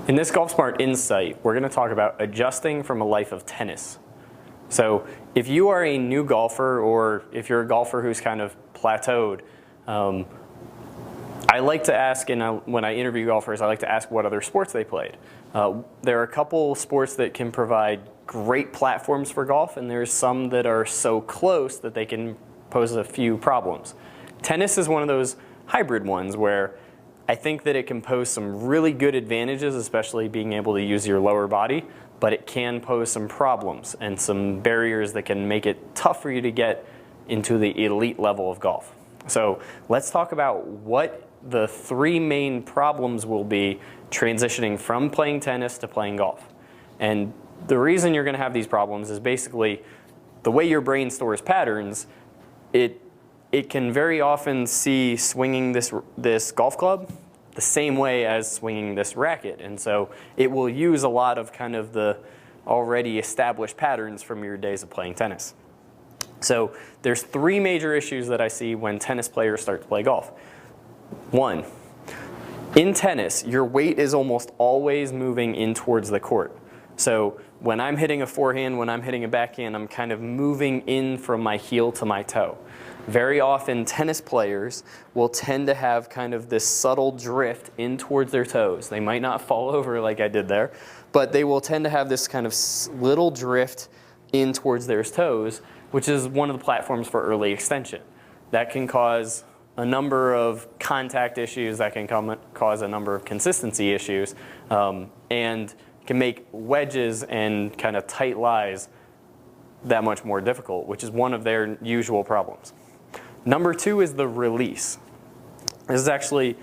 In this Golf Smart Insight, we're going to talk about adjusting from a life of tennis. So if you are a new golfer, or if you're a golfer who's kind of plateaued, I like to ask, and when I interview golfers, I like to ask what other sports they played. There are a couple sports that can provide great platforms for golf, and there's some that are so close that they can pose a few problems. Tennis is one of those hybrid ones where I think that it can pose some really good advantages, especially being able to use your lower body, but it can pose some problems and some barriers that can make it tough for you to get into the elite level of golf. So let's talk about what the three main problems will be transitioning from playing tennis to playing golf. And the reason you're going to have these problems is basically the way your brain stores patterns. It can very often see swinging this golf club the same way as swinging this racket. And so it will use a lot of kind of the already established patterns from your days of playing tennis. So there's three major issues that I see when tennis players start to play golf. One, in tennis, your weight is almost always moving in towards the court. So when I'm hitting a forehand, when I'm hitting a backhand, I'm kind of moving in from my heel to my toe. Very often, tennis players will tend to have kind of this subtle drift in towards their toes. They might not fall over like I did there, but they will tend to have this kind of little drift in towards their toes, which is one of the platforms for early extension. That can cause a number of contact issues, that can cause a number of consistency issues, and can make wedges and kind of tight lies that much more difficult, which is one of their usual problems. Number two is the release. This is actually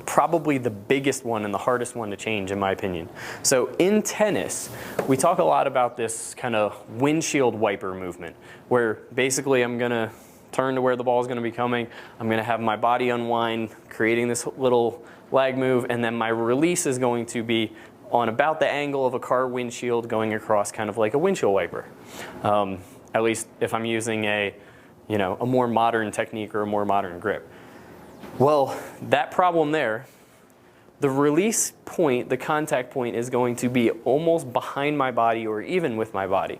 probably the biggest one and the hardest one to change, in my opinion. So in tennis, we talk a lot about this kind of windshield wiper movement, where basically I'm going to turn to where the ball is going to be coming. I'm going to have my body unwind, creating this little lag move, and then my release is going to be on about the angle of a car windshield going across kind of like a windshield wiper. At least if I'm using a more modern technique or a more modern grip. Well, that problem there, the release point, the contact point, is going to be almost behind my body or even with my body.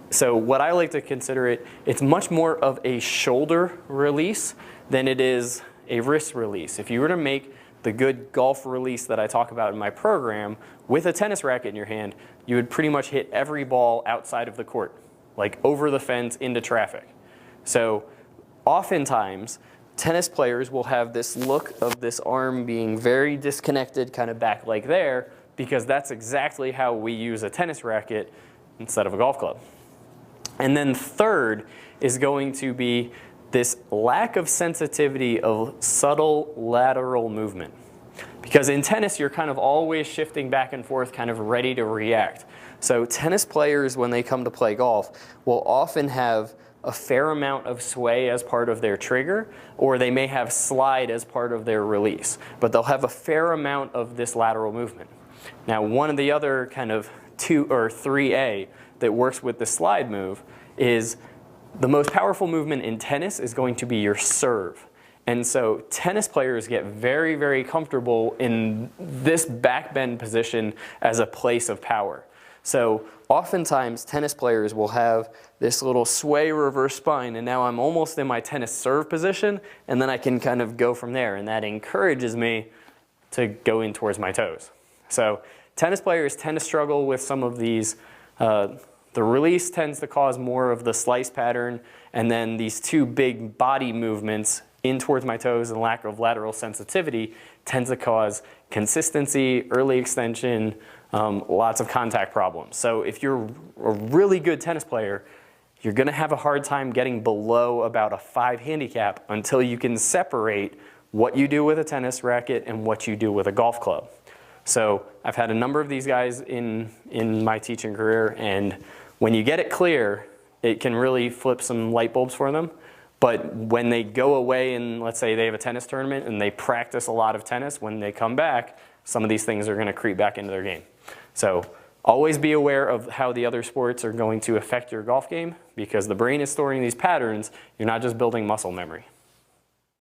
So what I like to consider it's much more of a shoulder release than it is a wrist release. If you were to make the good golf release that I talk about in my program with a tennis racket in your hand, you would pretty much hit every ball outside of the court, like over the fence into traffic. So oftentimes, tennis players will have this look of this arm being very disconnected, kind of back like there, because that's exactly how we use a tennis racket instead of a golf club. And then third is going to be this lack of sensitivity of subtle lateral movement. Because in tennis, you're kind of always shifting back and forth, kind of ready to react. So tennis players, when they come to play golf, will often have a fair amount of sway as part of their trigger, or they may have slide as part of their release. But they'll have a fair amount of this lateral movement. Now, one of the other kind of 2 or 3A that works with the slide move is the most powerful movement in tennis is going to be your serve. And so tennis players get very, very comfortable in this back bend position as a place of power. So oftentimes tennis players will have this little sway reverse spine, and now I'm almost in my tennis serve position, and then I can kind of go from there, and that encourages me to go in towards my toes. So tennis players tend to struggle with some of these. The release tends to cause more of the slice pattern, and then these two big body movements in towards my toes and lack of lateral sensitivity tends to cause consistency, early extension, lots of contact problems. So if you're a really good tennis player, you're going to have a hard time getting below about a 5 handicap until you can separate what you do with a tennis racket and what you do with a golf club. So I've had a number of these guys in my teaching career, and when you get it clear, it can really flip some light bulbs for them. But when they go away and let's say they have a tennis tournament and they practice a lot of tennis, when they come back, some of these things are going to creep back into their game. So always be aware of how the other sports are going to affect your golf game, because the brain is storing these patterns. You're not just building muscle memory.